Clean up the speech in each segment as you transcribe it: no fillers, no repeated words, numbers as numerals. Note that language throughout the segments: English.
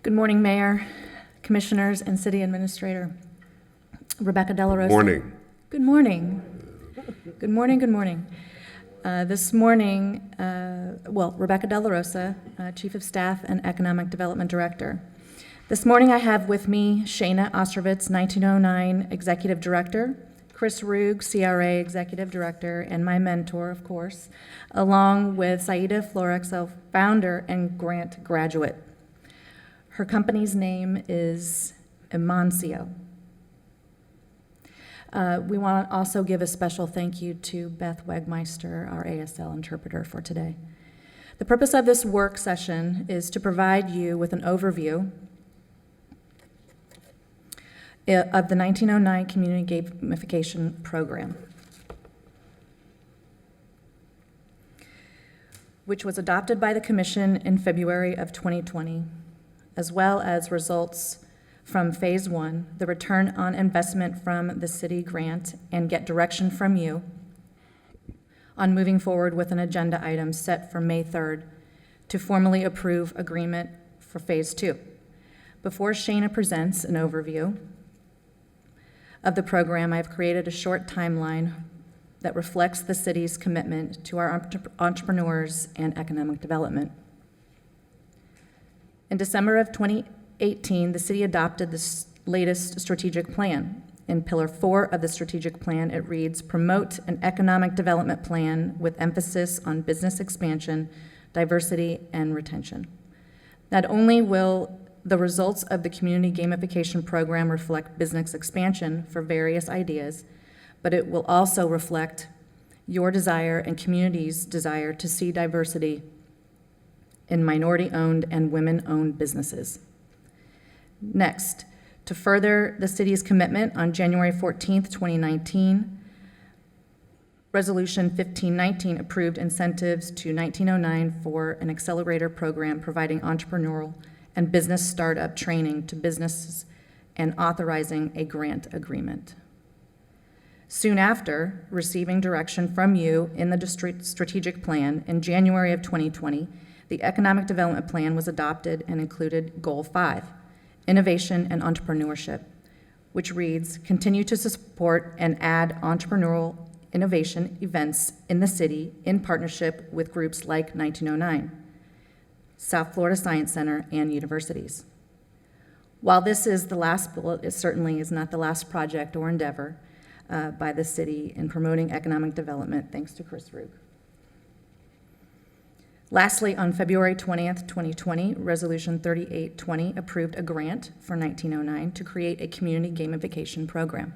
Good morning, Mayor, Commissioners, and City Administrator. Rebecca DeLaRosa. Morning. Good morning. Good morning, good morning. This morning, Rebecca DeLaRosa, Chief of Staff and Economic Development Director. This morning I have with me Shayna Ostrovitz, 1909 Executive Director, Chris Roog, CRA Executive Director, and my mentor, of course, along with Saida Florexel, founder and grant graduate. Her company's name is Emancio. We want to also give a special thank you to Beth Wegmeister, our ASL interpreter for today. The purpose of this work session is to provide you with an overview of the 1909 Community Gamification Program, which was adopted by the Commission in February of 2020, as well as results from Phase 1, the return on investment from the city grant, and get direction from you on moving forward with an agenda item set for May 3rd to formally approve agreement for Phase 2. Before Shayna presents an overview of the program, I've created a short timeline that reflects the city's commitment to our entrepreneurs and economic development. In December of 2018, the city adopted the latest strategic plan. In Pillar 4 of the strategic plan, it reads, promote an economic development plan with emphasis on business expansion, diversity, and retention. Not only will the results of the community gamification program reflect business expansion for various ideas, but it will also reflect your desire and community's desire to see diversity in minority-owned and women-owned businesses. Next, to further the city's commitment, on January 14th, 2019, Resolution 1519 approved incentives to 1909 for an accelerator program providing entrepreneurial and business startup training to businesses and authorizing a grant agreement. Soon after receiving direction from you in the strategic plan, in January of 2020, the Economic Development Plan was adopted and included Goal 5, Innovation and Entrepreneurship, which reads, continue to support and add entrepreneurial innovation events in the city in partnership with groups like 1909, South Florida Science Center, and universities. While this is the last bullet, it certainly is not the last project or endeavor by the city in promoting economic development, thanks to Chris Roog. Lastly, on February 20th, 2020, Resolution 3820 approved a grant for 1909 to create a community gamification program.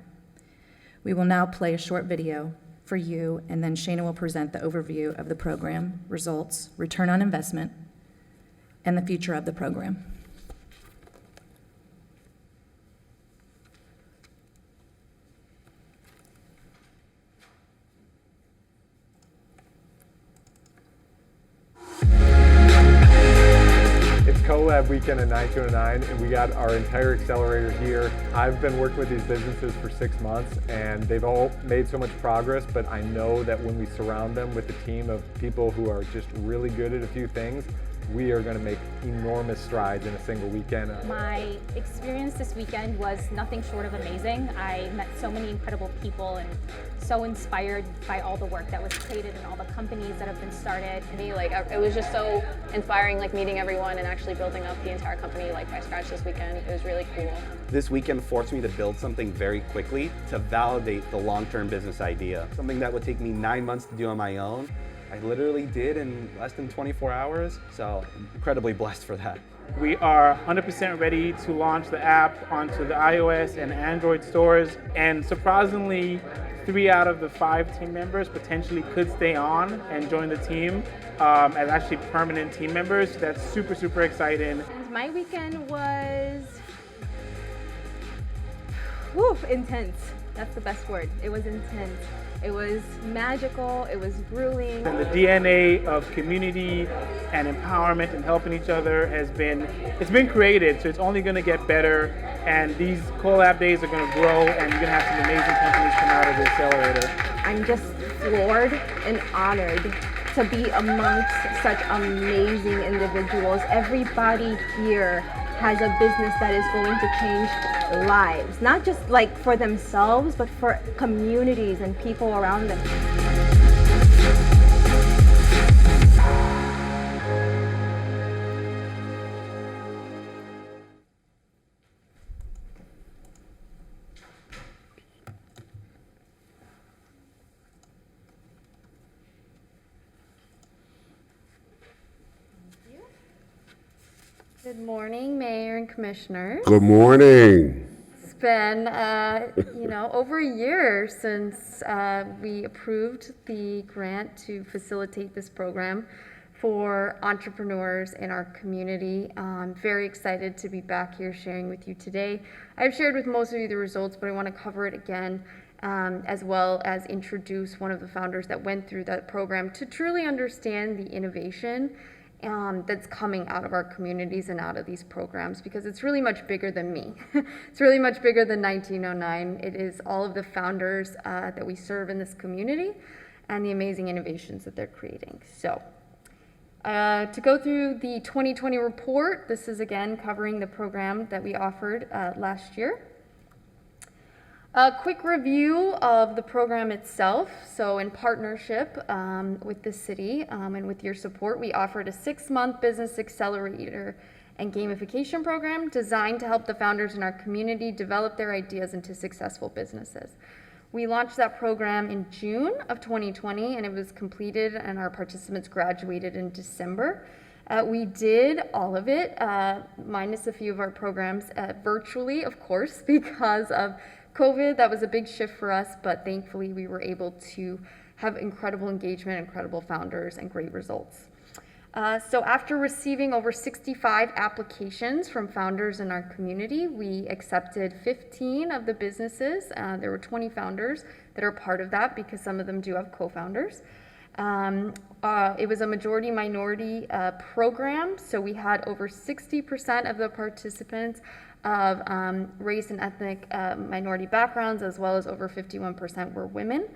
We will now play a short video for you, and then Shayna will present the overview of the program, results, return on investment, and the future of the program. Collab weekend at 1909, and we got our entire accelerator here. I've been working with these businesses for 6 months, and they've all made so much progress, but I know that when we surround them with a team of people who are just really good at a few things, we are going to make enormous strides in a single weekend. My experience this weekend was nothing short of amazing. I met so many incredible people and so inspired by all the work that was created and all the companies that have been started. It was just so inspiring, meeting everyone and actually building up the entire company by scratch this weekend. It was really cool. This weekend forced me to build something very quickly to validate the long-term business idea. Something that would take me 9 months to do on my own, I literally did in less than 24 hours, so I'm incredibly blessed for that. We are 100% ready to launch the app onto the iOS and Android stores, and surprisingly, 3 out of the 5 team members potentially could stay on and join the team as actually permanent team members. That's super, super exciting. My weekend was intense. That's the best word. It was intense. It was magical, it was grueling. And the DNA of community and empowerment and helping each other it's been created, so it's only gonna get better, and these collab days are gonna grow, and you're gonna have some amazing companies come out of the accelerator. I'm just floored and honored to to be amongst such amazing individuals. Everybody here has a business that is going to change lives, not just like for themselves, but for communities and people around them. Good morning, Mayor and Commissioners. Good morning. It's been, over a year since we approved the grant to facilitate this program for entrepreneurs in our community. I'm very excited to be back here sharing with you today. I've shared with most of you the results, but I want to cover it again, as well as introduce one of the founders that went through that program to truly understand the innovation that's coming out of our communities and out of these programs, because it's really much bigger than me. It's really much bigger than 1909. It is all of the founders that we serve in this community and the amazing innovations that they're creating. So to go through the 2020 report, this is again covering the program that we offered last year. A quick review of the program itself. So in partnership with the city and with your support, we offered a 6-month business accelerator and gamification program designed to help the founders in our community develop their ideas into successful businesses. We launched that program in June of 2020, and it was completed and our participants graduated in December. We did all of it, minus a few of our programs, virtually, of course, because of COVID. That was a big shift for us, but thankfully we were able to have incredible engagement, incredible founders, and great results. So after receiving over 65 applications from founders in our community, we accepted 15 of the businesses. There were 20 founders that are part of that because some of them do have co-founders. It was a majority minority program, so we had over 60% of the participants of race and ethnic minority backgrounds, as well as over 51% were women.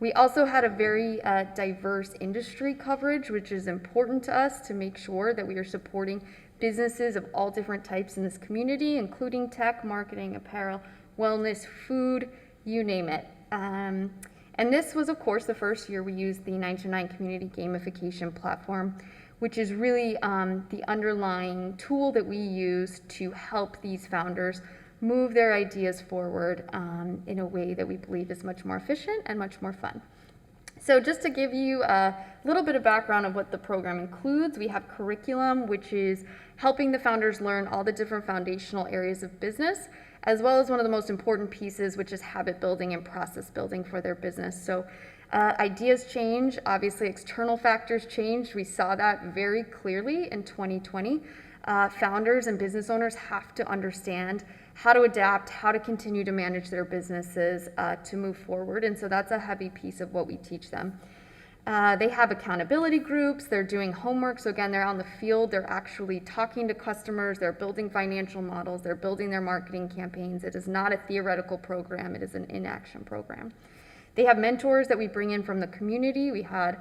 We also had a very diverse industry coverage, which is important to us to make sure that we are supporting businesses of all different types in this community, including tech, marketing, apparel, wellness, food, you name it. And this was, of course, the first year we used the 929 Community Gamification Platform, which is really the underlying tool that we use to help these founders move their ideas forward in a way that we believe is much more efficient and much more fun. So just to give you a little bit of background of what the program includes, we have curriculum, which is helping the founders learn all the different foundational areas of business, as well as one of the most important pieces, which is habit building and process building for their business. So ideas change, obviously external factors change. We saw that very clearly in 2020. Founders and business owners have to understand how to adapt, how to continue to manage their businesses to move forward. And so that's a heavy piece of what we teach them. They have accountability groups, they're doing homework. So again, they're on the field, they're actually talking to customers, they're building financial models, they're building their marketing campaigns. It is not a theoretical program, it is an in-action program. They have mentors that we bring in from the community. We had,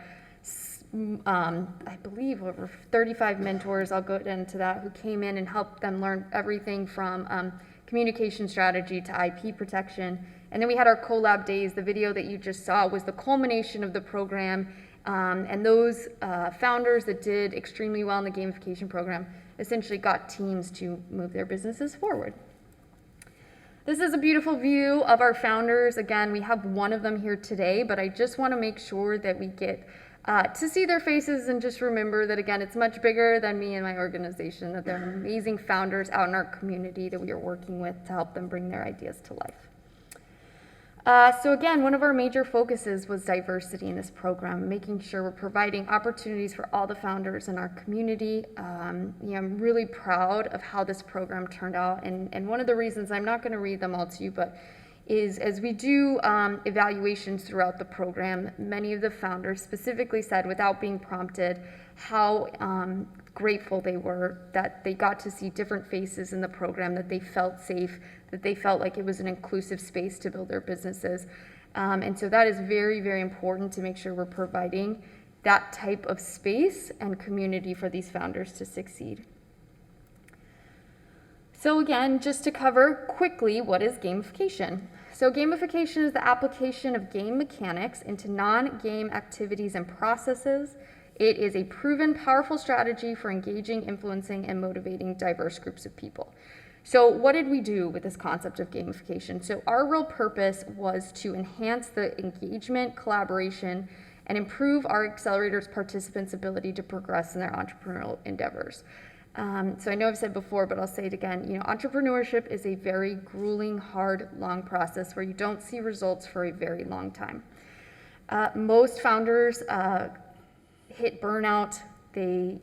I believe, over 35 mentors, I'll go into that, who came in and helped them learn everything from communication strategy to IP protection. And then we had our collab days. The video that you just saw was the culmination of the program. And those founders that did extremely well in the gamification program essentially got teams to move their businesses forward. This is a beautiful view of our founders. Again, we have one of them here today, but I just want to make sure that we get to see their faces and just remember that, again, it's much bigger than me and my organization, that they're amazing founders out in our community that we are working with to help them bring their ideas to life. So again, one of our major focuses was diversity in this program, making sure we're providing opportunities for all the founders in our community. I'm really proud of how this program turned out. And one of the reasons, I'm not going to read them all to you, but is as we do evaluations throughout the program, many of the founders specifically said, without being prompted, how grateful they were that they got to see different faces in the program, that they felt safe, that they felt like it was an inclusive space to build their businesses. And so that is very, very important to make sure we're providing that type of space and community for these founders to succeed. So again, just to cover quickly, what is gamification? So gamification is the application of game mechanics into non-game activities and processes. It is a proven, powerful strategy for engaging, influencing, and motivating diverse groups of people. So what did we do with this concept of gamification? So our real purpose was to enhance the engagement, collaboration, and improve our accelerator's participants' ability to progress in their entrepreneurial endeavors. So I know I've said before, but I'll say it again, entrepreneurship is a very grueling, hard, long process where you don't see results for a very long time. Most founders hit burnout. They,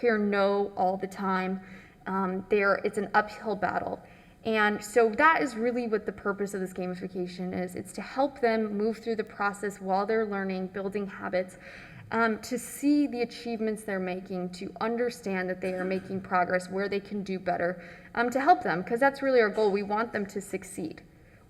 hear no all the time. It's an uphill battle. And so that is really what the purpose of this gamification is. It's to help them move through the process while they're learning, building habits, to see the achievements they're making, to understand that they are making progress, where they can do better, to help them, because that's really our goal. We want them to succeed.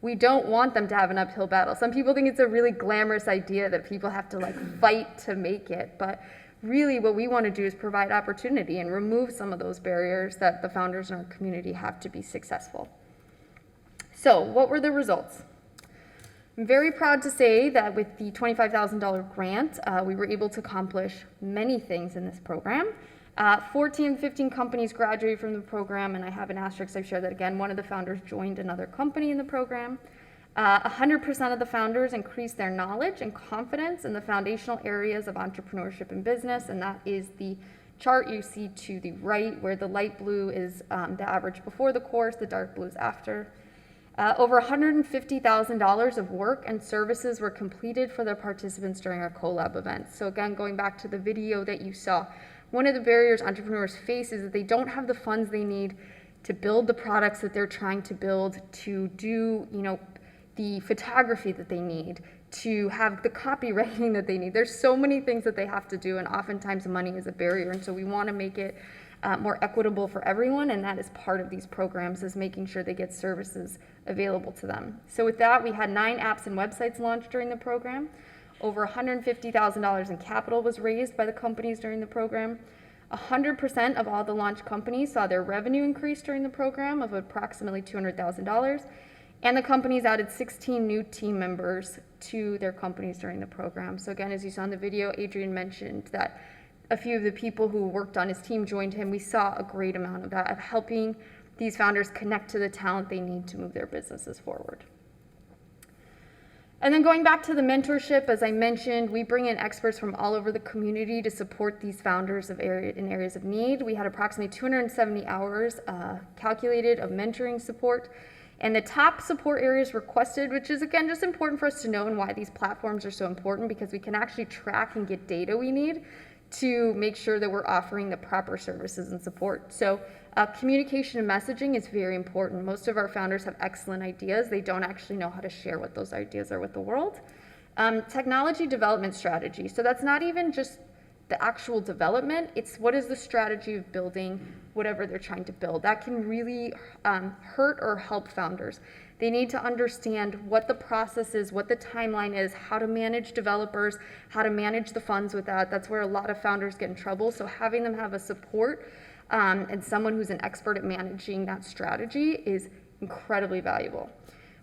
We don't want them to have an uphill battle. Some people think it's a really glamorous idea that people have to fight to make it, but really what we want to do is provide opportunity and remove some of those barriers that the founders in our community have to be successful. So what were the results? I'm very proud to say that with the $25,000 grant, we were able to accomplish many things in this program. 14 15 companies graduated from the program, and I have an asterisk, I've shared that again. One of the founders joined another company in the program. 100% of the founders increased their knowledge and confidence in the foundational areas of entrepreneurship and business, and that is the chart you see to the right, where the light blue is the average before the course, the dark blue is after. Over $150,000 of work and services were completed for the participants during our collab events. So again, going back to the video that you saw, one of the barriers entrepreneurs face is that they don't have the funds they need to build the products that they're trying to build, to do, the photography that they need, to have the copywriting that they need. There's so many things that they have to do, and oftentimes money is a barrier. And so we want to make it more equitable for everyone, and that is part of these programs, is making sure they get services available to them. So with that, we had 9 apps and websites launched during the program. Over $150,000 in capital was raised by the companies during the program. 100% of all the launch companies saw their revenue increase during the program of approximately $200,000. And the companies added 16 new team members to their companies during the program. So again, as you saw in the video, Adrian mentioned that a few of the people who worked on his team joined him. We saw a great amount of that, of helping these founders connect to the talent they need to move their businesses forward. And then going back to the mentorship, as I mentioned, we bring in experts from all over the community to support these founders in areas of need. We had approximately 270 hours calculated of mentoring support. And the top support areas requested, which is again just important for us to know and why these platforms are so important, because we can actually track and get data we need to make sure that we're offering the proper services and support. So communication and messaging is very important. Most of our founders have excellent ideas. They don't actually know how to share what those ideas are with the world. Technology development strategy. So that's not even just the actual development, it's what is the strategy of building whatever they're trying to build. That can really hurt or help founders. They need to understand what the process is, what the timeline is, how to manage developers, how to manage the funds with that. That's where a lot of founders get in trouble. So having them have a support and someone who's an expert at managing that strategy is incredibly valuable.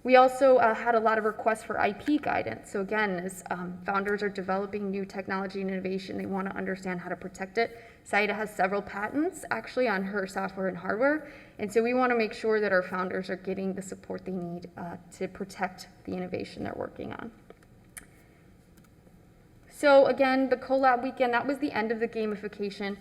We also had a lot of requests for IP guidance. So again, as founders are developing new technology and innovation, they want to understand how to protect it. Saida has several patents actually on her software and hardware. And so we want to make sure that our founders are getting the support they need to protect the innovation they're working on. So again, the collab weekend, that was the end of the gamification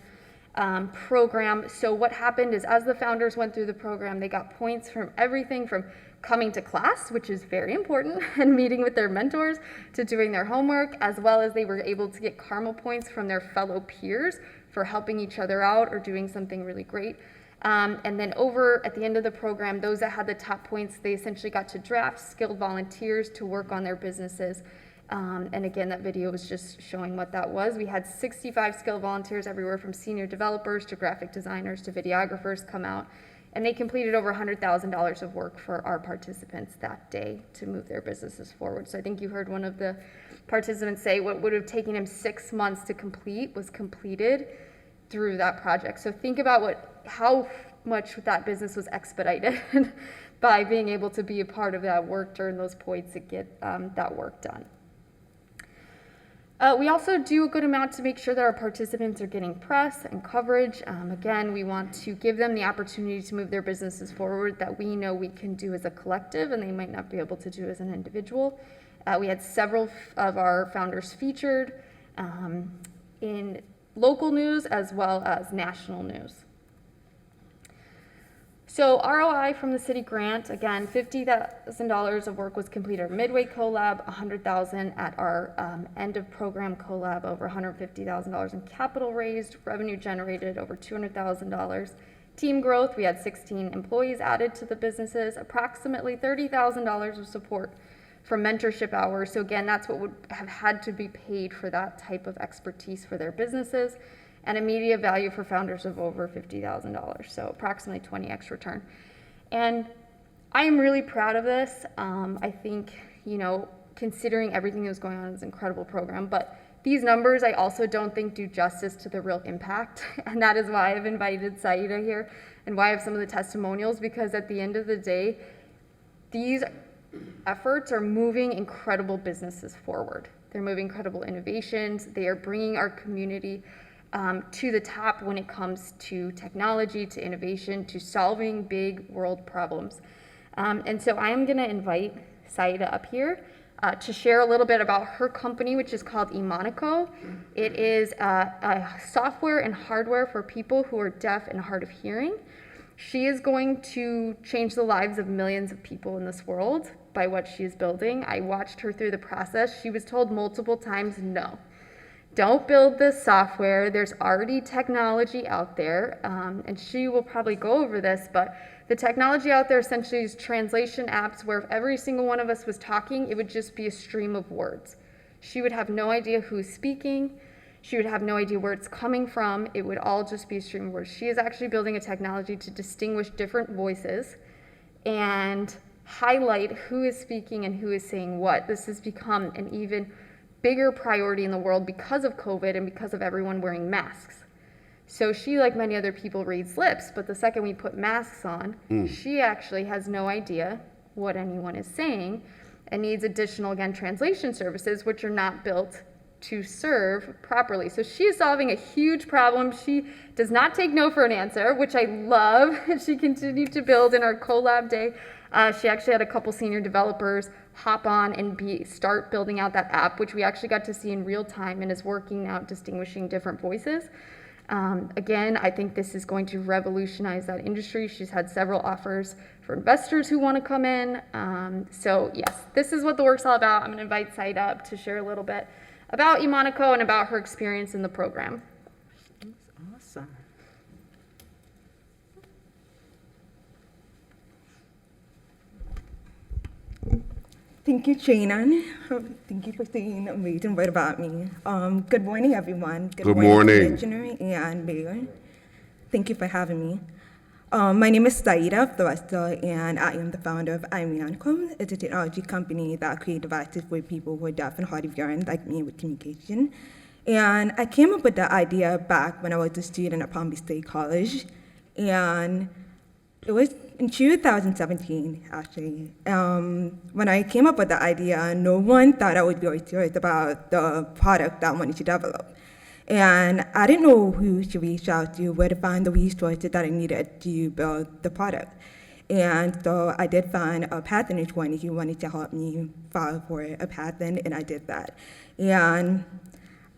program. So what happened is, as the founders went through the program, they got points from everything from coming to class, which is very important, and meeting with their mentors, to doing their homework, as well as they were able to get karma points from their fellow peers for helping each other out or doing something really great. And then over at the end of the program, those that had the top points, they essentially got to draft skilled volunteers to work on their businesses. And again, that video was just showing what that was. We had 65 skilled volunteers, everywhere from senior developers to graphic designers to videographers, come out. And they completed over $100,000 of work for our participants that day to move their businesses forward. So I think you heard one of the participants say what would have taken him 6 months to complete was completed through that project. So think about how much that business was expedited by being able to be a part of that work during those points to get that work done. We also do a good amount to make sure that our participants are getting press and coverage. Again, we want to give them the opportunity to move their businesses forward that we know we can do as a collective and they might not be able to do as an individual. We had several of our founders featured in local news as well as national news. So ROI from the city grant, again, $50,000 of work was completed at Midway collab, $100,000 at our end of program collab, over $150,000 in capital raised, revenue generated over $200,000. Team growth, we had 16 employees added to the businesses, approximately $30,000 of support for mentorship hours. So again, that's what would have had to be paid for that type of expertise for their businesses. And immediate value for founders of over $50,000, so approximately 20x return. And I am really proud of this. I think, considering everything that was going on, it's an incredible program, but these numbers I also don't think do justice to the real impact, and that is why I've invited Saida here, and why I have some of the testimonials, because at the end of the day, these efforts are moving incredible businesses forward. They're moving incredible innovations. They are bringing our community to the top when it comes to technology, to innovation, to solving big world problems. And so I am going to invite Saida up here to share a little bit about her company, which is called Imonico. It is a software and hardware for people who are deaf and hard of hearing. She is going to change the lives of millions of people in this world by what she is building. I watched her through the process. She was told multiple times, no. Don't build this software. There's already technology out there, and she will probably go over this, but the technology out there essentially is translation apps where if every single one of us was talking, it would just be a stream of words. She would have no idea who's speaking. She would have no idea where it's coming from. It would all just be a stream of words. She is actually building a technology to distinguish different voices and highlight who is speaking and who is saying what. This has become an even bigger priority in the world because of COVID and because of everyone wearing masks. So she, like many other people, reads lips, but the second we put masks on, she actually has no idea what anyone is saying and needs additional, again, translation services, which are not built to serve properly. So she is solving a huge problem. She does not take no for an answer, which I love. She continued to build in our collab day. She actually had a couple senior developers hop on and start building out that app, which we actually got to see in real time and is working now distinguishing different voices. Again, I think this is going to revolutionize that industry. She's had several offers for investors who want to come in. So yes, this is what the work's all about. I'm going to invite Saida up to share a little bit about Imonico and about her experience in the program. Awesome. Thank you, Trina. Thank you for saying an amazing word about me. Good morning, everyone. Good morning. Commissioner and Mayor. Thank you for having me. My name is Saida DeLaRosa, and I am the founder of Imonico. It's a technology company that creates devices for people who are deaf and hard of hearing, like me, with communication. And I came up with the idea back when I was a student at Palm Beach State College, and it was in 2017, actually. When I came up with the idea, no one thought I would be very serious about the product that I wanted to develop. And I didn't know who to reach out to, where to find the resources that I needed to build the product. And so I did find a patent attorney who wanted to help me file for a patent, and I did that. And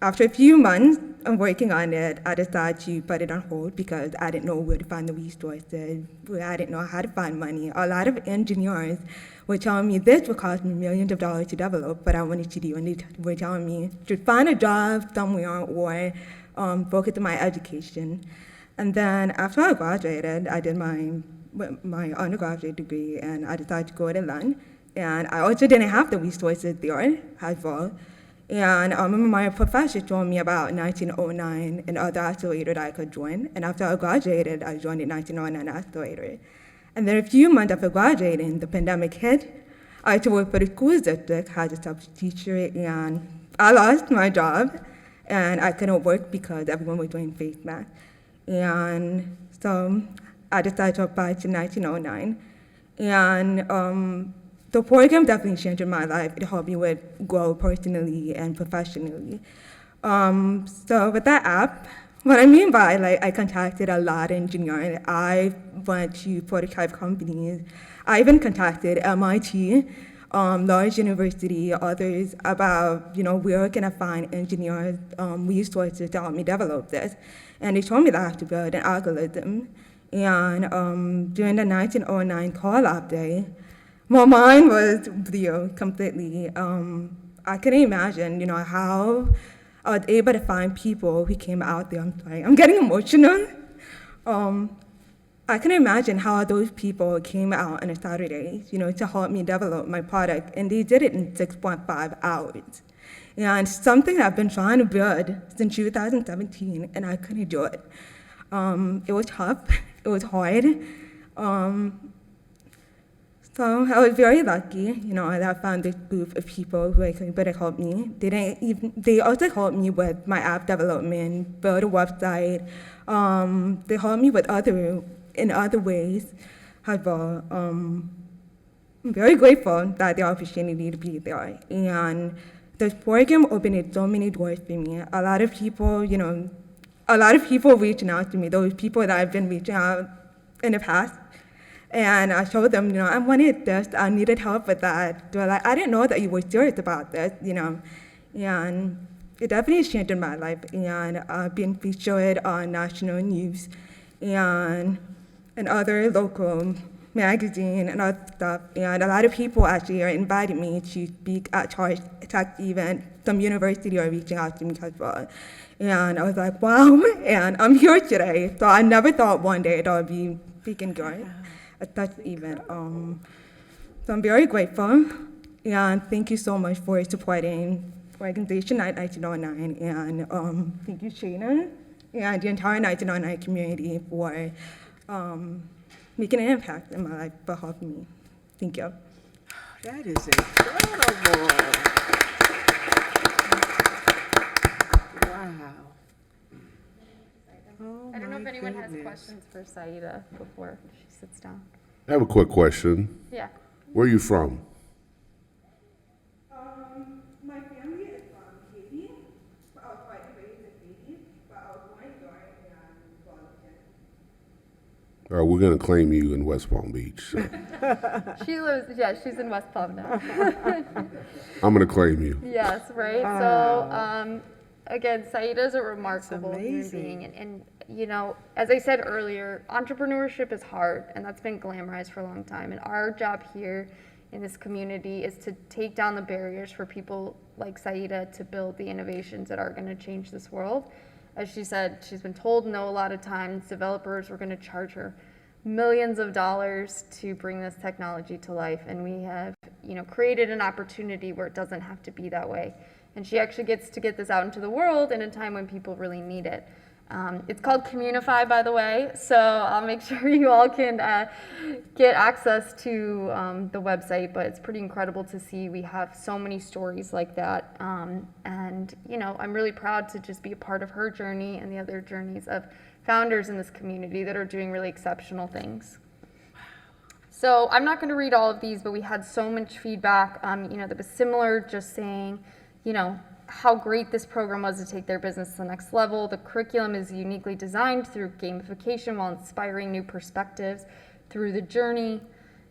after a few months of working on it, I decided to put it on hold because I didn't know where to find the resources. I didn't know how to find money. A lot of engineers were telling me this would cost me millions of dollars to develop, but I wanted to do, and they were telling me to find a job somewhere or focus on my education. And then after I graduated, I did my undergraduate degree, and I decided to go to London. And I also didn't have the resources there as well. And I remember my professor told me about 1909 and other accelerator that I could join. And after I graduated, I joined the 1909 accelerator. And then a few months after graduating, the pandemic hit. I had to work for the school district as a substitute teacher, and I lost my job, and I couldn't work because everyone was doing face masks. And so I decided to apply to 1909. And the program definitely changed my life. It helped me with grow personally and professionally. So with that app, what I mean by I contacted a lot of engineers. I went to prototype companies. I even contacted MIT, large university, others about where can I find engineers, resources to help me develop this. And they told me that I have to build an algorithm. And during the 1909 call-up day, my mind was blew completely. I couldn't imagine, how I was able to find people who came out there. I'm sorry, I'm getting emotional. I couldn't imagine how those people came out on a Saturday, to help me develop my product, and they did it in 6.5 hours. And something I've been trying to build since 2017, and I couldn't do it. It was tough. It was hard. So I was very lucky, that I found this group of people who were able to help me. They also helped me with my app development, build a website. They helped me with in other ways as well. I'm very grateful that the opportunity to be there. And this program opened so many doors for me. A lot of people reaching out to me, those people that I've been reaching out in the past. And I showed them, I wanted this, I needed help with that. They were like, I didn't know that you were serious about this, And it definitely changed my life. And I've been featured on national news and other local magazine and other stuff. And a lot of people actually are inviting me to speak at Charge Tech event. Some university are reaching out to me as well. And I was like, wow, and I'm here today. So I never thought one day that I would be speaking good at that event. So I'm very grateful, and thank you so much for supporting Organization 1909, and thank you, Shana, and the entire 1909 community for making an impact in my life, for helping me. Thank you. That is incredible. Wow. Oh, I don't know if my anyone has goodness. questions for Saida before she sits down. I have a quick question. Yeah. Where are you from? My family is from Haiti, but I was quite raised in Haiti, but I was born in York and Washington. We're going to claim you in West Palm Beach. So She's in West Palm now. I'm going to claim you. Yes, right? So, again, Saida is a remarkable human amazing. being. And, as I said earlier, entrepreneurship is hard, and that's been glamorized for a long time. And our job here in this community is to take down the barriers for people like Saida to build the innovations that are going to change this world. As she said, she's been told no a lot of times. Developers were going to charge her millions of dollars to bring this technology to life, and we have, created an opportunity where it doesn't have to be that way. And she actually gets to get this out into the world in a time when people really need it. It's called Communify, by the way, so I'll make sure you all can get access to the website, but it's pretty incredible to see. We have so many stories like that, and I'm really proud to just be a part of her journey and the other journeys of founders in this community that are doing really exceptional things. So I'm not going to read all of these, but we had so much feedback, that was similar, just saying, how great this program was to take their business to the next level. The curriculum is uniquely designed through gamification while inspiring new perspectives through the journey.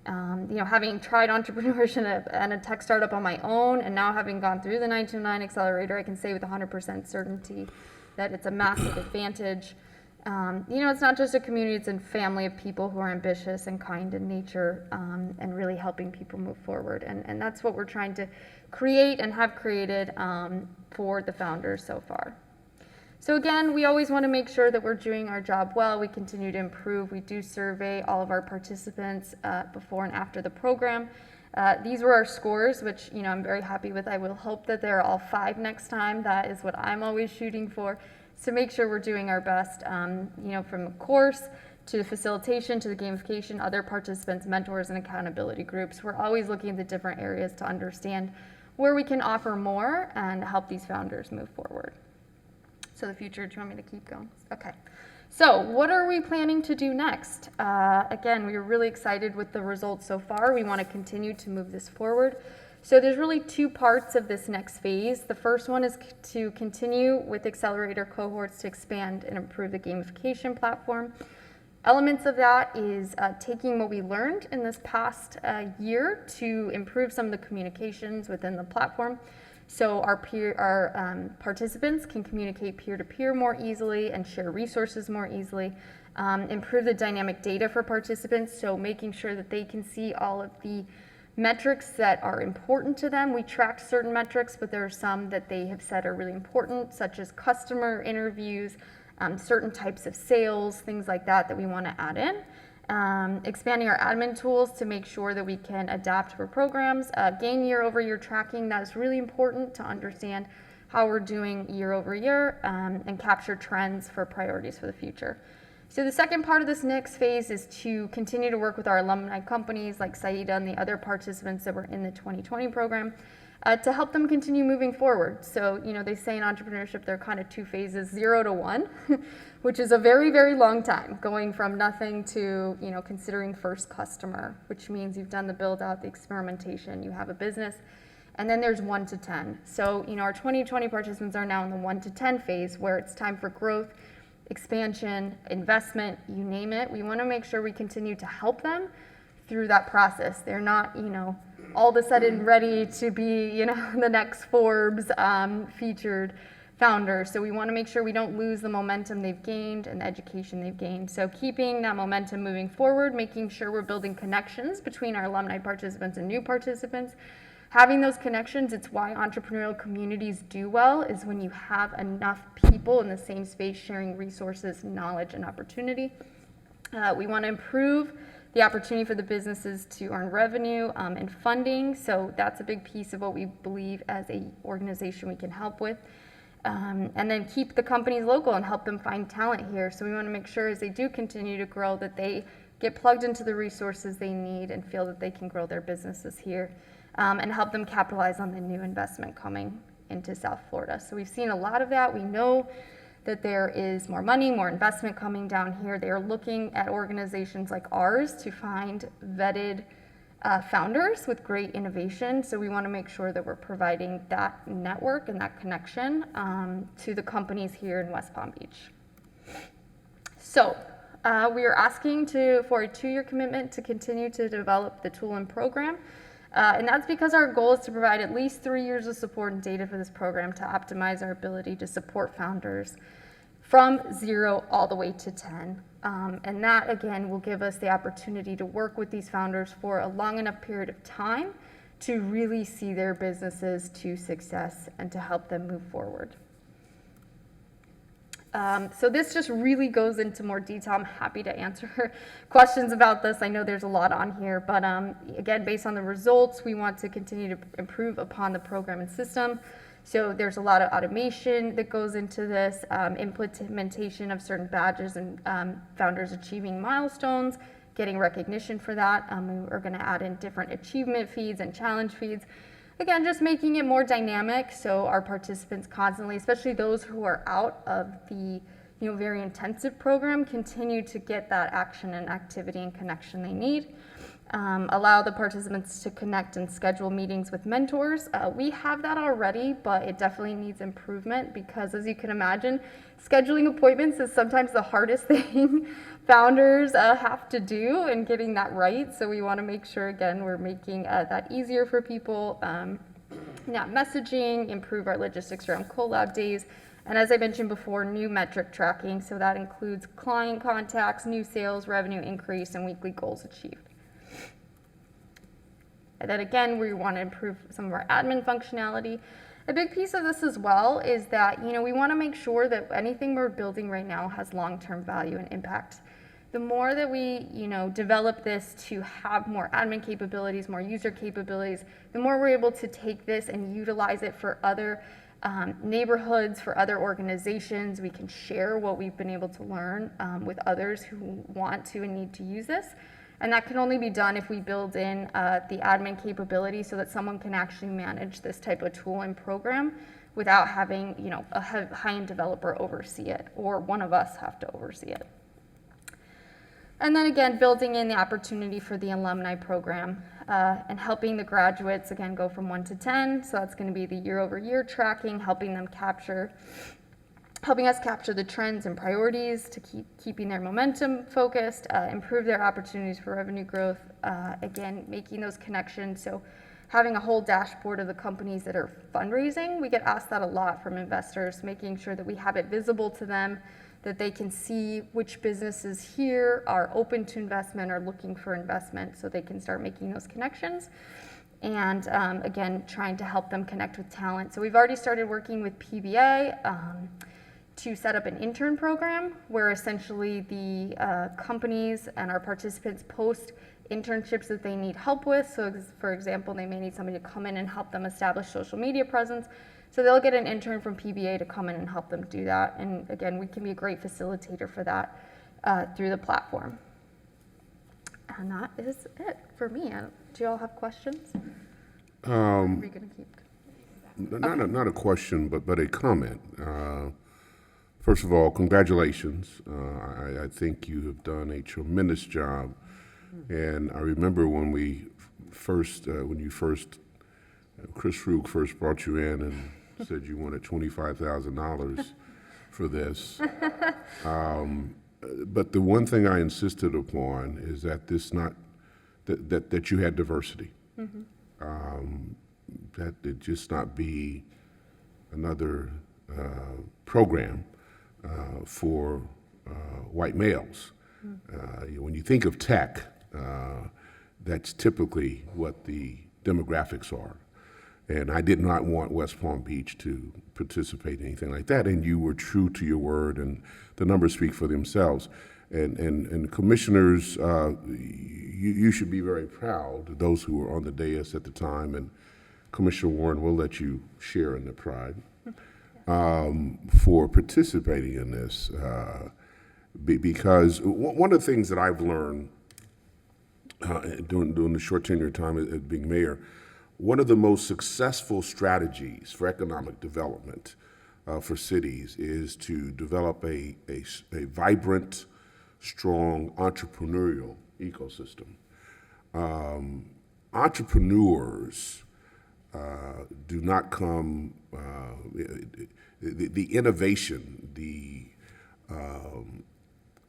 Having tried entrepreneurship and a tech startup on my own, and now having gone through the 1909 Accelerator, I can say with 100% certainty that it's a massive advantage. It's not just a community, it's a family of people who are ambitious and kind in nature, and really helping people move forward. And that's what we're trying to create and have created for the founders so far. So again, we always want to make sure that we're doing our job well. We continue to improve. We do survey all of our participants before and after the program. These were our scores, which I'm very happy with. I will hope that they're all 5 next time. That is what I'm always shooting for. To make sure we're doing our best, from the course to the facilitation to the gamification, other participants, mentors, and accountability groups. We're always looking at the different areas to understand where we can offer more and help these founders move forward. So the future, do you want me to keep going? Okay. So what are we planning to do next? Again, we are really excited with the results so far. We want to continue to move this forward. So there's really two parts of this next phase. The first one is to continue with accelerator cohorts to expand and improve the gamification platform. Elements of that is taking what we learned in this past year to improve some of the communications within the platform. So our participants can communicate peer-to-peer more easily and share resources more easily. Improve the dynamic data for participants, so making sure that they can see all of the metrics that are important to them. We tracked certain metrics, but there are some that they have said are really important, such as customer interviews, certain types of sales, things like that that we want to add in. Expanding our admin tools to make sure that we can adapt for programs. Gain year-over-year tracking, that is really important to understand how we're doing year-over-year, and capture trends for priorities for the future. So the second part of this next phase is to continue to work with our alumni companies like Saida and the other participants that were in the 2020 program to help them continue moving forward. So, they say in entrepreneurship there are kind of two phases, 0 to 1, which is a very, very long time, going from nothing to, considering first customer, which means you've done the build out, the experimentation, you have a business. And then there's 1 to 10. So, our 2020 participants are now in the 1 to 10 phase where it's time for growth, expansion, investment, you name it. We want to make sure we continue to help them through that process. They're not, all of a sudden ready to be, the next Forbes featured founder. So we want to make sure we don't lose the momentum they've gained and the education they've gained. So keeping that momentum moving forward, making sure we're building connections between our alumni participants and new participants. Having those connections, it's why entrepreneurial communities do well, is when you have enough people in the same space sharing resources, knowledge, and opportunity. We want to improve the opportunity for the businesses to earn revenue and funding. So that's a big piece of what we believe as an organization we can help with. And then keep the companies local and help them find talent here. So we want to make sure as they do continue to grow that they get plugged into the resources they need and feel that they can grow their businesses here. And help them capitalize on the new investment coming into South Florida. So we've seen a lot of that. We know that there is more money, more investment coming down here. They are looking at organizations like ours to find vetted founders with great innovation. So we want to make sure that we're providing that network and that connection to the companies here in West Palm Beach. So we are asking for a 2-year commitment to continue to develop the tool and program. And that's because our goal is to provide at least 3 years of support and data for this program to optimize our ability to support founders from 0 all the way to 10. And that, again, will give us the opportunity to work with these founders for a long enough period of time to really see their businesses to success and to help them move forward. So this just really goes into more detail. I'm happy to answer questions about this. I know there's a lot on here, but again, based on the results, we want to continue to improve upon the program and system. So there's a lot of automation that goes into this, implementation of certain badges and founders achieving milestones, getting recognition for that. We're going to add in different achievement feeds and challenge feeds. Again, just making it more dynamic so our participants constantly, especially those who are out of the very intensive program, continue to get that action and activity and connection they need. Allow the participants to connect and schedule meetings with mentors. We have that already, but it definitely needs improvement because, as you can imagine, scheduling appointments is sometimes the hardest thing founders have to do and getting that right. So we want to make sure, again, we're making that easier for people. Messaging, improve our logistics around collab days. And as I mentioned before, new metric tracking. So that includes client contacts, new sales, revenue increase, and weekly goals achieved. And then again, we want to improve some of our admin functionality. A big piece of this as well is that, we want to make sure that anything we're building right now has long-term value and impact. The more that we, develop this to have more admin capabilities, more user capabilities, the more we're able to take this and utilize it for other neighborhoods, for other organizations. We can share what we've been able to learn with others who want to and need to use this. And that can only be done if we build in the admin capability so that someone can actually manage this type of tool and program without having, you know, a high-end developer oversee it, or one of us have to oversee it. And then again, building in the opportunity for the alumni program and helping the graduates, again, go from 1 to 10. So that's going to be the year-over-year tracking, helping us capture the trends and priorities to keeping their momentum focused, improve their opportunities for revenue growth, again, making those connections. So having a whole dashboard of the companies that are fundraising, we get asked that a lot from investors, making sure that we have it visible to them, that they can see which businesses here are open to investment or looking for investment so they can start making those connections. And again, trying to help them connect with talent. So we've already started working with PBA to set up an intern program where essentially the companies and our participants post internships that they need help with. So for example, they may need somebody to come in and help them establish social media presence. So they'll get an intern from PBA to come in and help them do that. And again, we can be a great facilitator for that through the platform. And that is it for me. Do you all have questions? Are we gonna keep? Not a question, but a comment. First of all, congratulations. I think you have done a tremendous job. And I remember when Chris Roog first brought you in and said you wanted $25,000 for this. But the one thing I insisted upon is that that you had diversity. That it just not be another program for white males. When you think of tech, that's typically what the demographics are. And I did not want West Palm Beach to participate in anything like that. And you were true to your word, and the numbers speak for themselves. And commissioners, you should be very proud, those who were on the dais at the time, and Commissioner Warren will let you share in the pride, for participating in this. Because one of the things that I've learned during the short tenure time as being mayor, one of the most successful strategies for economic development for cities is to develop a vibrant, strong entrepreneurial ecosystem. Entrepreneurs do not come, the innovation, the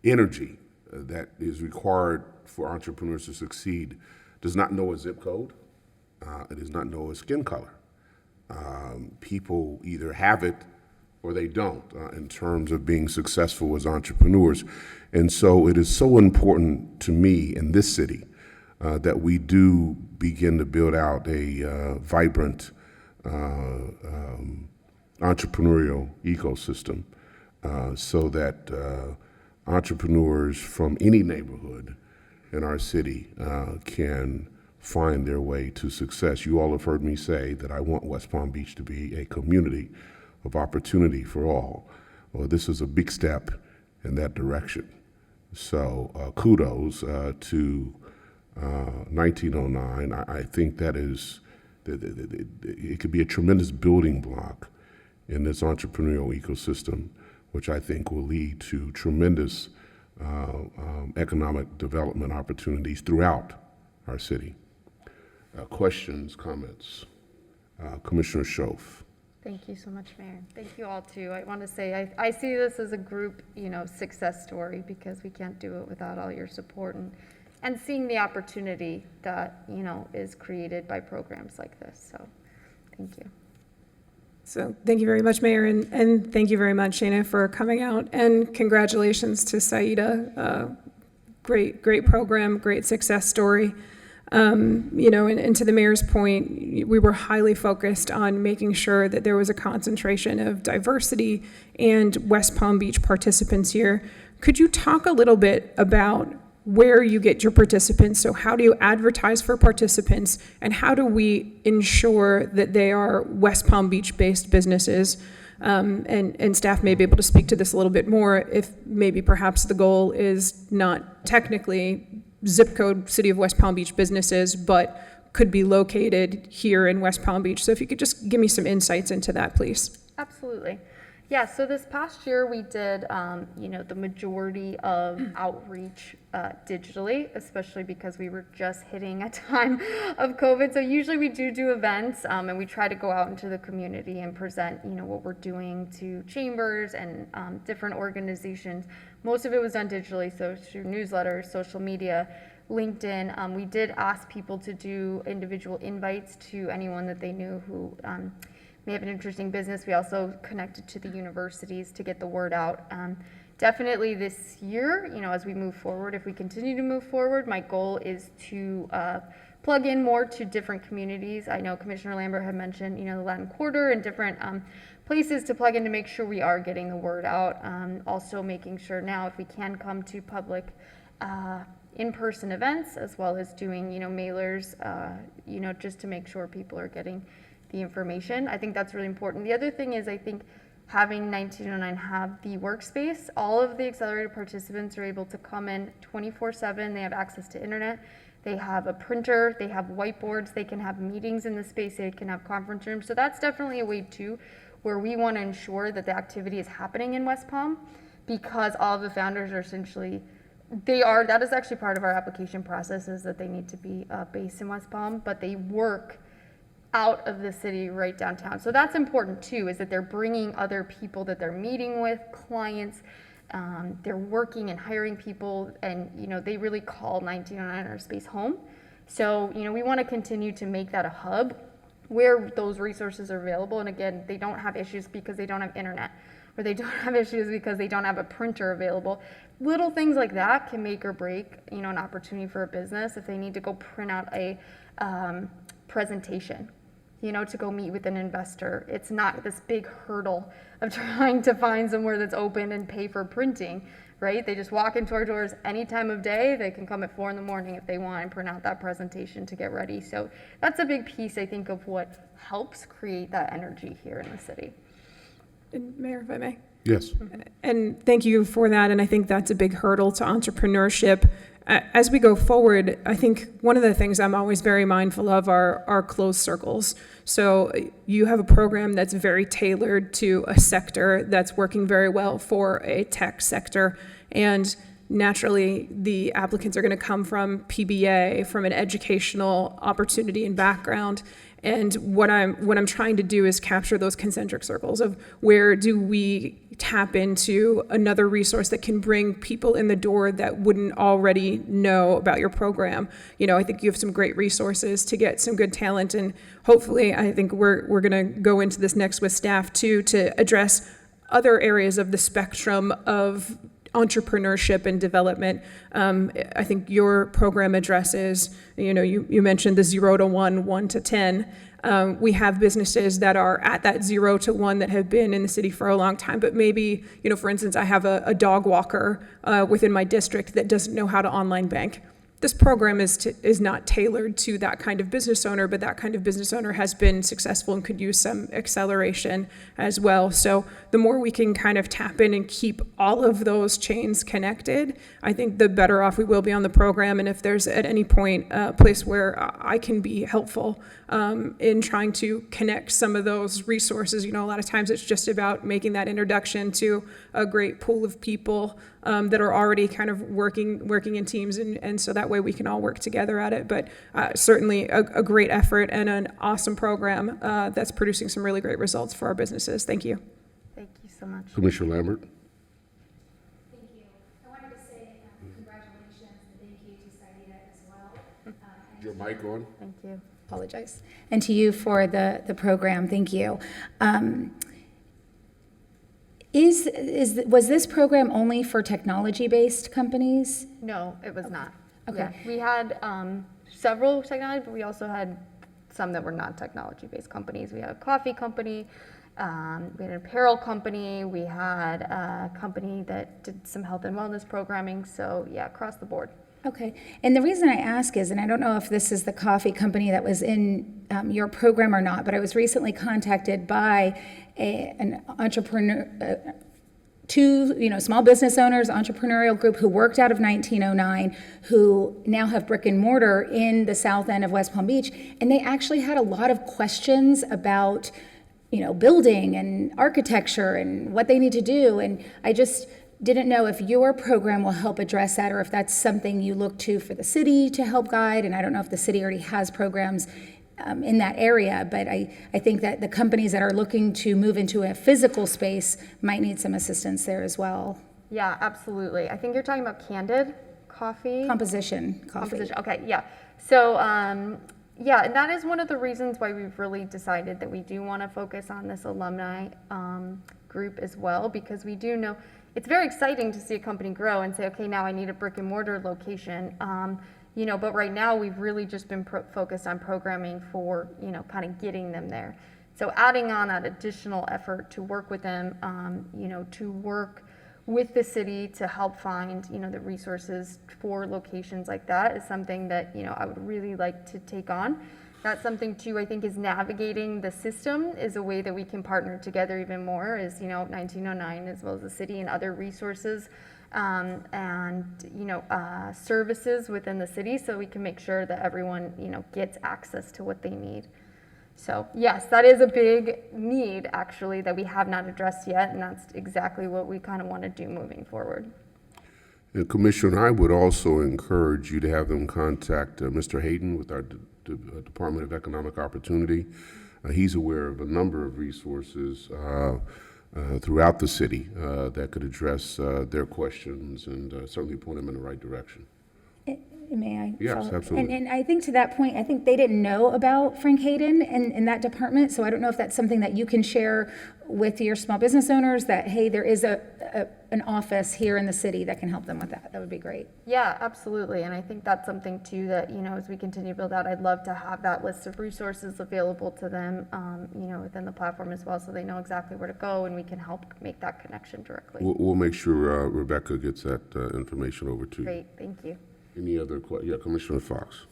energy that is required for entrepreneurs to succeed does not know a zip code. It does not know a skin color. People either have it or they don't in terms of being successful as entrepreneurs. And so it is so important to me in this city that we do begin to build out a vibrant entrepreneurial ecosystem so that entrepreneurs from any neighborhood in our city can find their way to success. You all have heard me say that I want West Palm Beach to be a community of opportunity for all. Well, this is a big step in that direction. So kudos to 1909. I think that is, it could be a tremendous building block in this entrepreneurial ecosystem, which I think will lead to tremendous economic development opportunities throughout our city. Questions, comments? Commissioner Schoaf. Thank you so much, Mayor. Thank you all too. I want to say I see this as a group, success story, because we can't do it without all your support and seeing the opportunity that is created by programs like this. So, thank you. So thank you very much, Mayor, and thank you very much, Shana, for coming out, and congratulations to Saida. Great program, great success story. And to the mayor's point, we were highly focused on making sure that there was a concentration of diversity and West Palm Beach participants here. Could you talk a little bit about where you get your participants? So how do you advertise for participants, and how do we ensure that they are West Palm Beach-based businesses? And staff may be able to speak to this a little bit more if maybe perhaps the goal is not technically zip code City of West Palm Beach businesses, but could be located here in West Palm Beach. So if you could just give me some insights into that, please. Absolutely. Yeah, so this past year we did, the majority of outreach digitally, especially because we were just hitting a time of COVID. So usually we do events and we try to go out into the community and present, what we're doing to chambers and different organizations. Most of it was done digitally, so through newsletters, social media, LinkedIn. We did ask people to do individual invites to anyone that they knew who may have an interesting business. We also connected to the universities to get the word out. Definitely this year, as we move forward, if we continue to move forward, my goal is to plug in more to different communities. I know Commissioner Lambert had mentioned, the Latin Quarter and different places to plug in to make sure we are getting the word out. Also making sure now if we can come to public in-person events, as well as doing, mailers, just to make sure people are getting the information. I think that's really important. The other thing is I think having 1909 have the workspace, all of the accelerator participants are able to come in 24/7. They have access to internet. They have a printer, they have whiteboards, they can have meetings in the space, they can have conference rooms. So that's definitely a way too, where we want to ensure that the activity is happening in West Palm, because all of the founders are essentially, that is actually part of our application process, is that they need to be based in West Palm, but they work out of the city right downtown. So that's important too, is that they're bringing other people that they're meeting with, clients, they're working and hiring people, and they really call 1909 our space home. So we want to continue to make that a hub where those resources are available. And again, they don't have issues because they don't have internet, or they don't have issues because they don't have a printer available. Little things like that can make or break an opportunity for a business if they need to go print out a presentation, to go meet with an investor. It's not this big hurdle of trying to find somewhere that's open and pay for printing, right? They just walk into our doors any time of day. They can come at 4 a.m. if they want and print out that presentation to get ready. So that's a big piece, I think, of what helps create that energy here in the city. And Mayor, if I may. Yes. And thank you for that. And I think that's a big hurdle to entrepreneurship. As we go forward, I think one of the things I'm always very mindful of are closed circles. So you have a program that's very tailored to a sector that's working very well for a tech sector. And naturally, the applicants are going to come from PBA, from an educational opportunity and background. And what I'm trying to do is capture those concentric circles of where do we tap into another resource that can bring people in the door that wouldn't already know about your program. I think you have some great resources to get some good talent, and hopefully I think we're going to go into this next with staff too to address other areas of the spectrum of entrepreneurship and development. I think your program addresses, you mentioned the 0 to 1, 1 to 10. We have businesses that are at that 0 to 1 that have been in the city for a long time, but maybe, for instance, I have a dog walker within my district that doesn't know how to online bank. This program is not tailored to that kind of business owner, but that kind of business owner has been successful and could use some acceleration as well. So the more we can kind of tap in and keep all of those chains connected, I think the better off we will be on the program. And if there's at any point a place where I can be helpful in trying to connect some of those resources, a lot of times it's just about making that introduction to a great pool of people that are already kind of working in teams, and so that way we can all work together at it. But certainly a great effort and an awesome program that's producing some really great results for our businesses. Thank you. Thank you so much. Commissioner Lambert. Thank you. I wanted to say congratulations and thank you to Saida as well. Your mic on? Thank you. Apologize. And to you for the program. Thank you. Was this program only for technology-based companies? No, it was not. Okay. Yeah, we had several technology, but we also had some that were not technology-based companies. We had a coffee company, we had an apparel company, we had a company that did some health and wellness programming. So yeah, across the board. Okay. And the reason I ask is, and I don't know if this is the coffee company that was in your program or not, but I was recently contacted by an entrepreneur, two, small business owners, entrepreneurial group who worked out of 1909, who now have brick and mortar in the south end of West Palm Beach, and they actually had a lot of questions about, building and architecture and what they need to do, and I just didn't know if your program will help address that, or if that's something you look to for the city to help guide, and I don't know if the city already has programs in that area, but I think that the companies that are looking to move into a physical space might need some assistance there as well. Yeah, absolutely. I think you're talking about Candid Coffee? Composition coffee. Composition, okay, yeah. So, yeah, and that is one of the reasons why we've really decided that we do want to focus on this alumni group as well, because we do know it's very exciting to see a company grow and say, okay, now I need a brick and mortar location. But right now we've really just been focused on programming for, kind of getting them there. So adding on that additional effort to work with them, to work with the city to help find, the resources for locations like that is something that, I would really like to take on. That's something too, I think, is navigating the system is a way that we can partner together even more is, 1909 as well as the city and other resources and services within the city, so we can make sure that everyone gets access to what they need. So yes, that is a big need actually that we have not addressed yet, and that's exactly what we kind of want to do moving forward. And Commissioner, I would also encourage you to have them contact Mr. Hayden with our Department of Economic Opportunity. He's aware of a number of resources throughout the city that could address their questions and certainly point them in the right direction. May I? Yes, follow? absolutely. And I think to that point, I think they didn't know about Frank Hayden in that department, so I don't know if that's something that you can share with your small business owners, that, hey, there is an office here in the city that can help them with that. That would be great. Yeah, absolutely. And I think that's something too that, as we continue to build out, I'd love to have that list of resources available to them, within the platform as well, so they know exactly where to go and we can help make that connection directly. We'll make sure Rebecca gets that information over to you. Great, thank you. Any other questions? Yeah, Commissioner Fox.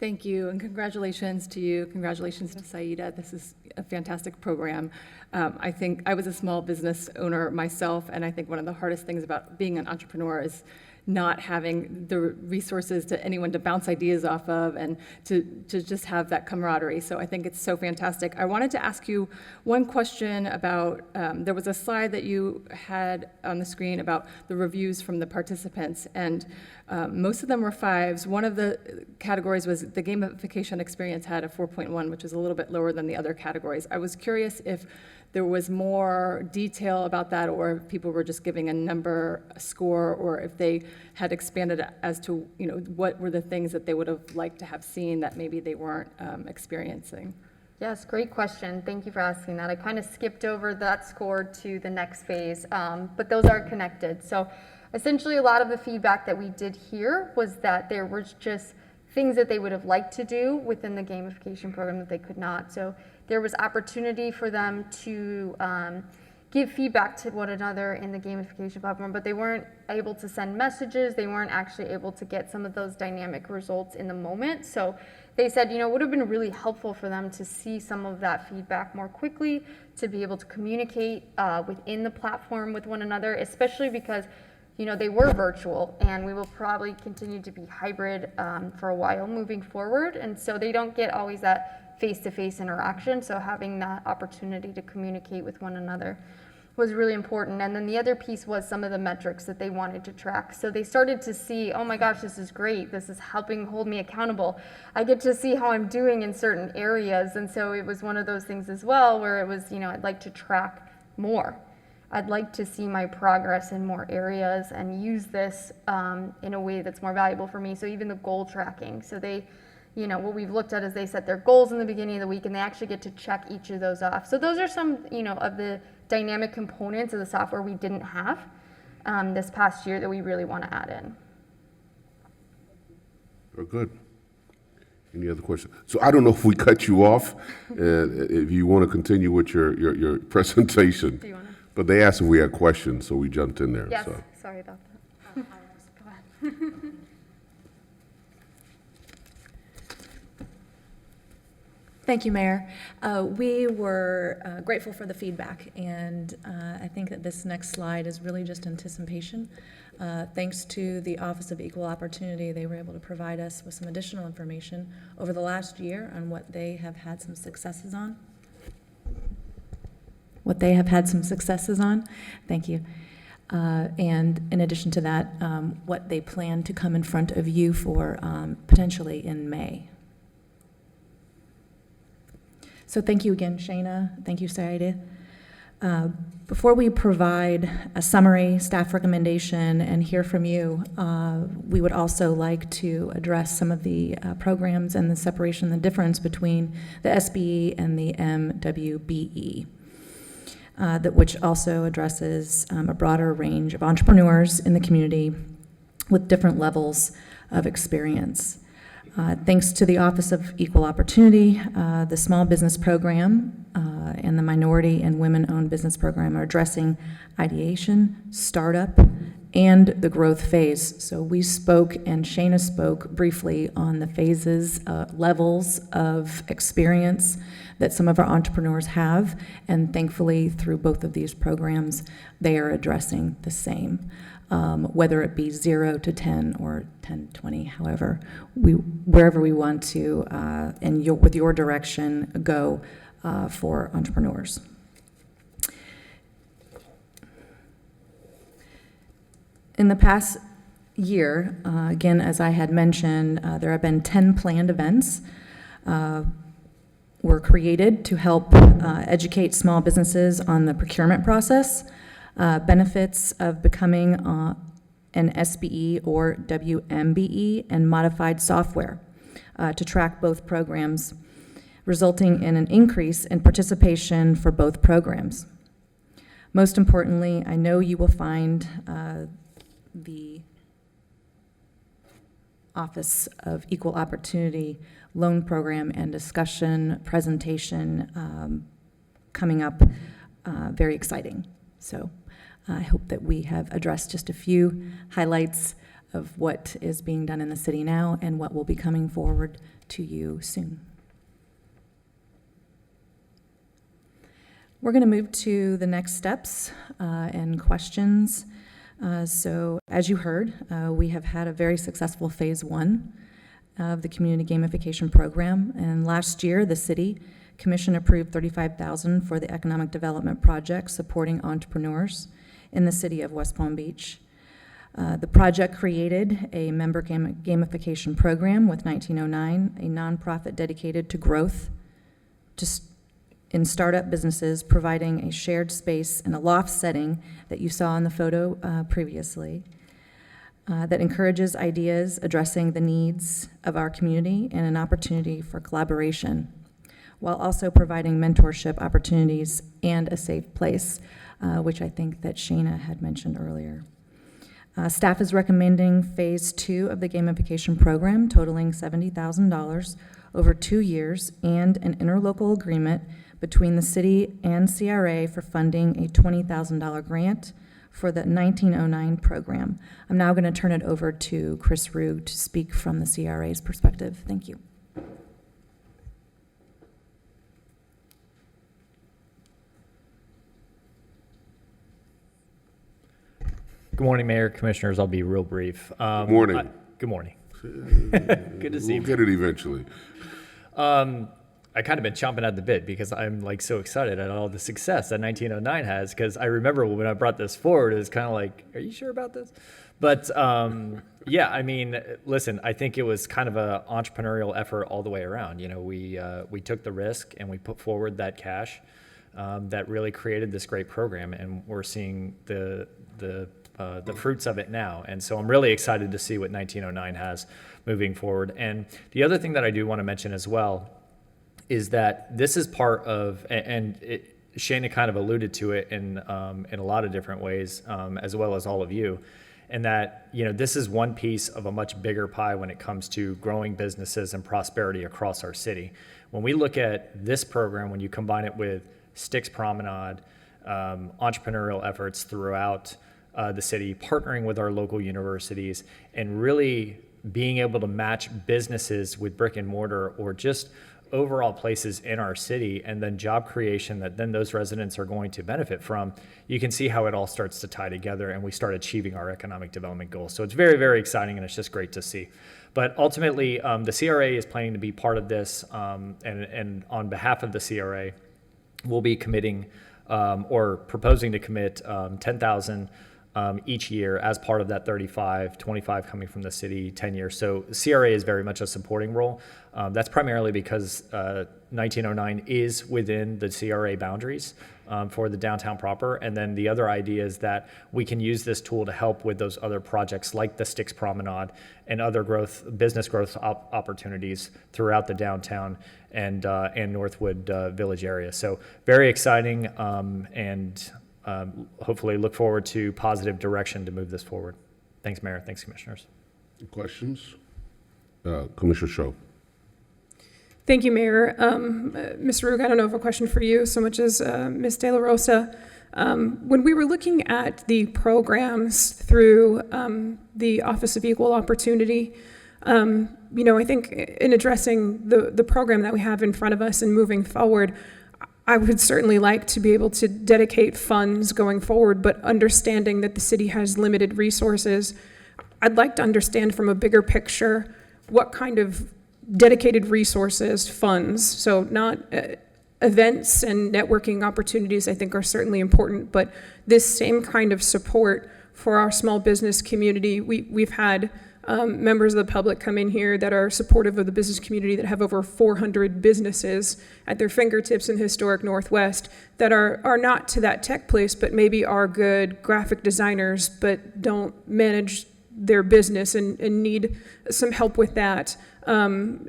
Thank you, and congratulations to you. Congratulations to Saida. This is a fantastic program. I think I was a small business owner myself, and I think one of the hardest things about being an entrepreneur is not having the resources to anyone to bounce ideas off of and to just have that camaraderie. So I think it's so fantastic. I wanted to ask you one question about, there was a slide that you had on the screen about the reviews from the participants, and most of them were 5s. One of the categories was the gamification experience had a 4.1, which is a little bit lower than the other categories. I was curious if there was more detail about that, or if people were just giving a number, a score, or if they had expanded as to, what were the things that they would have liked to have seen that maybe they weren't experiencing. Yes, great question. Thank you for asking that. I kind of skipped over that score to the next phase, but those are connected. So essentially a lot of the feedback that we did here was that there was just things that they would have liked to do within the gamification program that they could not. So there was opportunity for them to give feedback to one another in the gamification platform, but they weren't able to send messages. They weren't actually able to get some of those dynamic results in the moment. So they said, it would have been really helpful for them to see some of that feedback more quickly, to be able to communicate within the platform with one another, especially because they were virtual, and we will probably continue to be hybrid for a while moving forward. And so they don't get always that face-to-face interaction. So having that opportunity to communicate with one another was really important. And then the other piece was some of the metrics that they wanted to track. So they started to see, oh my gosh, this is great. This is helping hold me accountable. I get to see how I'm doing in certain areas. And so it was one of those things as well where it was, I'd like to track more. I'd like to see my progress in more areas and use this in a way that's more valuable for me. So even the goal tracking. So they, what we've looked at is they set their goals in the beginning of the week, and they actually get to check each of those off. So those are some, of the dynamic components of the software we didn't have this past year that we really want to add in. Very good. Any other questions? So I don't know if we cut you off, if you want to continue with your presentation. Do you want to? But they asked if we had questions, so we jumped in there. Yes, so. Sorry about that. Go ahead. Thank you, Mayor. We were grateful for the feedback, and I think that this next slide is really just anticipation. Thanks to the Office of Equal Opportunity, they were able to provide us with some additional information over the last year on what they have had some successes on. Thank you. And in addition to that, what they plan to come in front of you for potentially in May. So thank you again, Shana. Thank you, Saida. Before we provide a summary, staff recommendation, and hear from you, we would also like to address some of the programs and the separation, the difference between the SBE and the MWBE. Which also addresses a broader range of entrepreneurs in the community with different levels of experience. Thanks to the Office of Equal Opportunity, the Small Business Program and the Minority and Women-Owned Business Program are addressing ideation, startup, and the growth phase. So we spoke, and Shana spoke briefly on the phases, levels of experience that some of our entrepreneurs have, and thankfully through both of these programs, they are addressing the same. Whether it be 0 to 10 or 10 to 20, however, wherever we want to, and with your direction, go for entrepreneurs. In the past year, again, as I had mentioned, there have been 10 planned events were created to help educate small businesses on the procurement process, benefits of becoming an SBE or WMBE, and modified software to track both programs, resulting in an increase in participation for both programs. Most importantly, I know you will find the Office of Equal Opportunity loan program and discussion presentation coming up very exciting. So I hope that we have addressed just a few highlights of what is being done in the city now and what will be coming forward to you soon. We're going to move to the next steps and questions. So as you heard, we have had a very successful phase 1 of the community gamification program. And last year, the city commission approved $35,000 for the economic development project supporting entrepreneurs in the city of West Palm Beach. The project created a member gamification program with 1909, a nonprofit dedicated to growth in startup businesses, providing a shared space in a loft setting that you saw in the photo previously, that encourages ideas addressing the needs of our community and an opportunity for collaboration, while also providing mentorship opportunities and a safe place, which I think that Shana had mentioned earlier. Staff is recommending phase 2 of the gamification program, totaling $70,000 over 2 years, and an interlocal agreement between the city and CRA for funding a $20,000 grant for the 1909 program. I'm now going to turn it over to Chris Roog to speak from the CRA's perspective. Thank you. Good morning, Mayor, Commissioners. I'll be real brief. Good morning. Good morning. Good to see you. We'll get it eventually. I kind of been chomping at the bit because I'm like so excited at all the success that 1909 has, because I remember when I brought this forward, it was kind of like, are you sure about this? But yeah, I mean, listen, I think it was kind of an entrepreneurial effort all the way around. You know, we took the risk and we put forward that cash that really created this great program, and we're seeing the fruits of it now. And so I'm really excited to see what 1909 has moving forward. And the other thing that I do want to mention as well is that this is part of, and Shana kind of alluded to it in a lot of different ways, as well as all of you, and that, you know, this is one piece of a much bigger pie when it comes to growing businesses and prosperity across our city. When we look at this program, when you combine it with Styx Promenade, entrepreneurial efforts throughout the city, partnering with our local universities, and really being able to match businesses with brick and mortar, or just overall places in our city and then job creation that then those residents are going to benefit from, you can see how it all starts to tie together and we start achieving our economic development goals. So it's very, very exciting, and it's just great to see. But ultimately, the CRA is planning to be part of this, and on behalf of the CRA, we'll be committing or proposing to commit $10,000 each year as part of that 35, 25 coming from the city, 10 years. So CRA is very much a supporting role. That's primarily because 1909 is within the CRA boundaries for the downtown proper. And then the other idea is that we can use this tool to help with those other projects like the Styx Promenade and other business growth opportunities throughout the downtown and Northwood Village area. So very exciting, and hopefully look forward to positive direction to move this forward. Thanks, Mayor. Thanks, Commissioners. Questions? Commissioner Shaw. Thank you, Mayor. Mr. Roog, I don't know if a question for you so much as Ms. DeLaRosa. When we were looking at the programs through the Office of Equal Opportunity, I think in addressing the program that we have in front of us and moving forward, I would certainly like to be able to dedicate funds going forward, but understanding that the city has limited resources, I'd like to understand from a bigger picture what kind of dedicated resources, funds, so not events and networking opportunities I think are certainly important, but this same kind of support for our small business community. We've had members of the public come in here that are supportive of the business community that have over 400 businesses at their fingertips in the historic Northwest that are not to that tech place, but maybe are good graphic designers, but don't manage their business and need some help with that.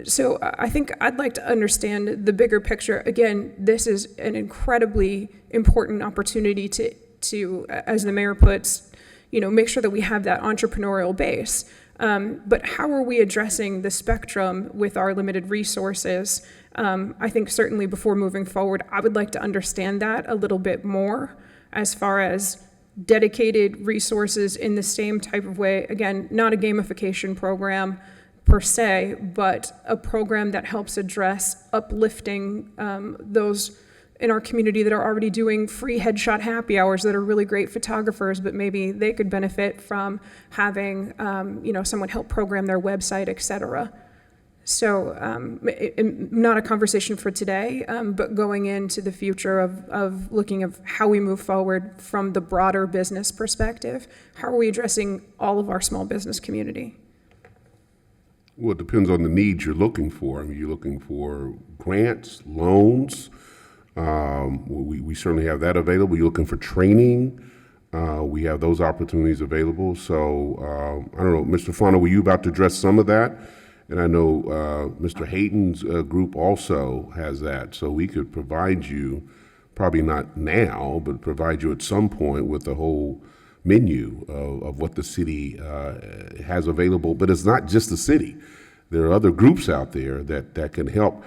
So I think I'd like to understand the bigger picture. Again, this is an incredibly important opportunity to as the mayor puts, make sure that we have that entrepreneurial base. But how are we addressing the spectrum with our limited resources? I think certainly before moving forward, I would like to understand that a little bit more as far as dedicated resources in the same type of way. Again, not a gamification program per se, but a program that helps address uplifting those in our community that are already doing free headshot happy hours that are really great photographers, but maybe they could benefit from having someone help program their website, et cetera. So not a conversation for today, but going into the future of looking at how we move forward from the broader business perspective. How are we addressing all of our small business community? Well, it depends on the needs you're looking for. I mean, you're looking for grants, loans. We certainly have that available. You're looking for training. We have those opportunities available. So I don't know, Mr. Fano, were you about to address some of that? And I know Mr. Hayden's group also has that. So we could provide you, probably not now, but provide you at some point with the whole menu of what the city has available. But it's not just the city. There are other groups out there that can help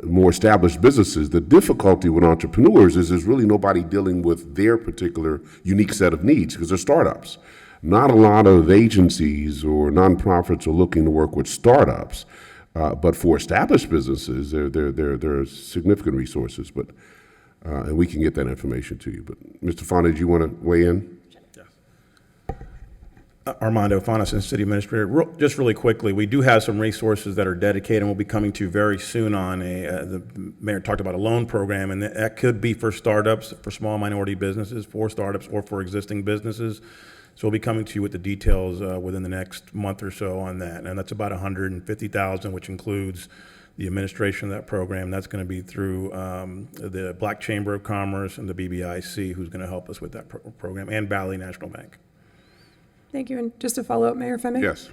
more established businesses. The difficulty with entrepreneurs is there's really nobody dealing with their particular unique set of needs because they're startups. Not a lot of agencies or nonprofits are looking to work with startups, but for established businesses, there are significant resources. But and we can get that information to you. But Mr. Fana, did you want to weigh in? Armando Fonason, City Administrator. Just really quickly, we do have some resources that are dedicated and we'll be coming to you very soon on the mayor talked about a loan program, and that could be for startups, for small minority businesses, for startups, or for existing businesses. So we'll be coming to you with the details within the next month or so on that. And that's about $150,000, which includes the administration of that program. That's going to be through the Black Chamber of Commerce and the BBIC, who's going to help us with that program, and Valley National Bank. Thank you. And just to follow up, Mayor, if I may? Yes.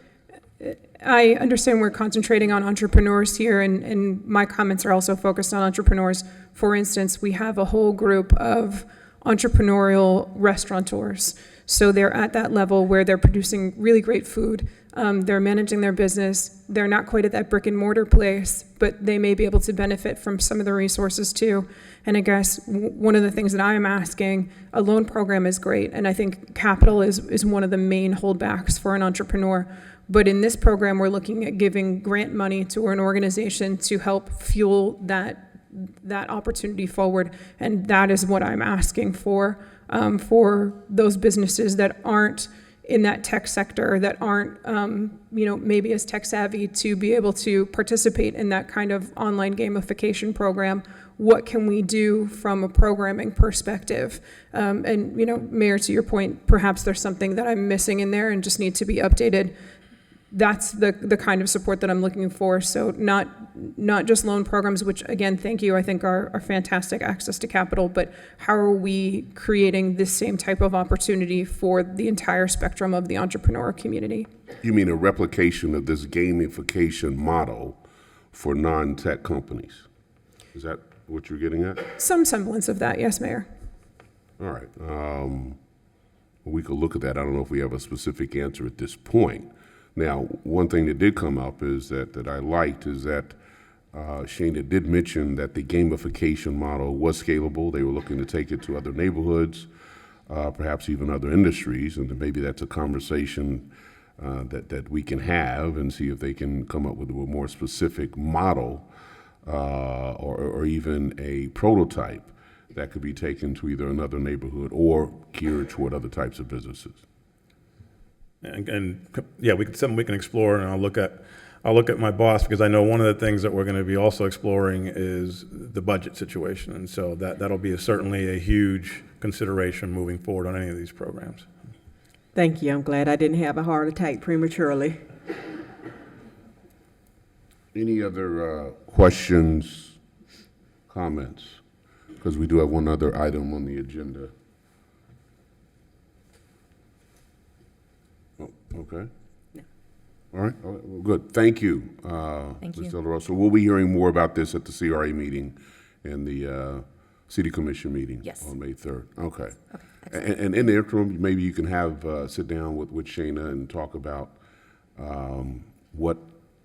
I understand we're concentrating on entrepreneurs here, and my comments are also focused on entrepreneurs. For instance, we have a whole group of entrepreneurial restaurateurs. So they're at that level where they're producing really great food. They're managing their business. They're not quite at that brick and mortar place, but they may be able to benefit from some of the resources too. And I guess one of the things that I am asking, a loan program is great, and I think capital is one of the main holdbacks for an entrepreneur. But in this program, we're looking at giving grant money to an organization to help fuel that opportunity forward. And that is what I'm asking for those businesses that aren't in that tech sector, that aren't, maybe as tech savvy, to be able to participate in that kind of online gamification program. What can we do from a programming perspective? Mayor, to your point, perhaps there's something that I'm missing in there and just need to be updated. That's the kind of support that I'm looking for. So not just loan programs, which again, thank you, I think are fantastic access to capital, but how are we creating this same type of opportunity for the entire spectrum of the entrepreneur community? You mean a replication of this gamification model for non-tech companies? Is that what you're getting at? Some semblance of that, yes, Mayor. All right. We could look at that. I don't know if we have a specific answer at this point. Now, one thing that did come up is that I liked is that Shana did mention that the gamification model was scalable. They were looking to take it to other neighborhoods, perhaps even other industries, and maybe that's a conversation that we can have and see if they can come up with a more specific model or even a prototype that could be taken to either another neighborhood or geared toward other types of businesses. And yeah, something we can explore, and I'll look at my boss, because I know one of the things that we're going to be also exploring is the budget situation, and so that'll be certainly a huge consideration moving forward on any of these programs. Thank you. I'm glad I didn't have a heart attack prematurely. Any other questions, comments? Because we do have one other item on the agenda. Oh, okay. No. All right. Well, good. Thank you, Thank Ms. you. DeLaRosa. We'll be hearing more about this at the CRA meeting and the City Commission meeting Yes. on May 3rd. Okay. Okay, And in the interim, maybe you can have sit down with Shana and talk about what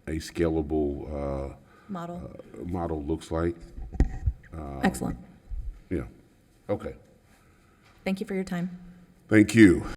a scalable model looks like. Excellent. Yeah. Okay. Thank you for your time. Thank you.